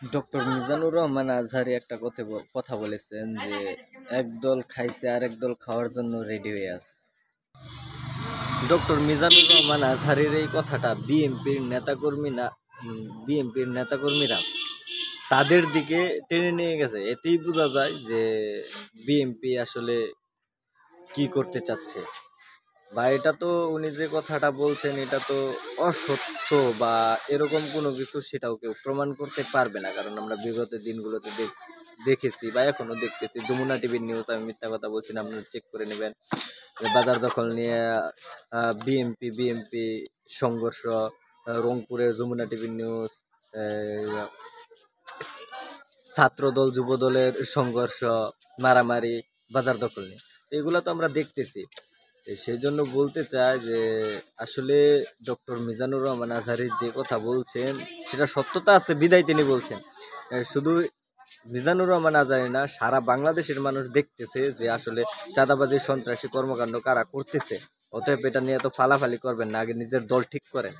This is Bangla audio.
ডক্টর মিজানুর রহমান আজহারি একটা কথা বলেছেন যে একদল খাইছে আর একদল খাওয়ার জন্য রেডি হয়ে আছে। ডক্টর মিজানুর রহমান আজহারির এই কথাটা বিএনপির নেতাকর্মীরা তাদের দিকে টেনে নিয়ে গেছে। এতেই বোঝা যায় যে বিএনপি আসলে কি করতে চাচ্ছে। বা এটা তো উনি যে কথাটা বলছেন এটা তো অসত্য বা এরকম কোনো কিছু, সেটাও কেউ প্রমাণ করতে পারবে না। কারণ আমরা বিগত দিনগুলোতে দেখেছি বা এখনো দেখতেছি। যমুনা টিভির নিউজ, আমি মিথ্যা কথা বলছি না, আপনারা চেক করে নেবেন। বাজার দখল নিয়ে বিএমপি সংঘর্ষ, রংপুরের যমুনা টিভির নিউজ, ছাত্রদল যুবদলের সংঘর্ষ, মারামারি, বাজার দখল নিয়ে, এগুলো তো আমরা দেখতেছি। সেই জন্য বলতে চাই যে আসলে ডক্টর মিজানুর রহমান আজহারি যে কথা বলছেন সেটা সত্যতা আছে বিদায় তিনি বলছেন। শুধু মিজানুর রহমান আজহারি না, সারা বাংলাদেশের মানুষ দেখতেছে যে আসলে চাঁদাবাজি সন্ত্রাসী কর্মকাণ্ড কারা করতেছে। অতএব এটা নিয়ে তো ফালাফালি করবেন না, আগে নিজের দল ঠিক করেন।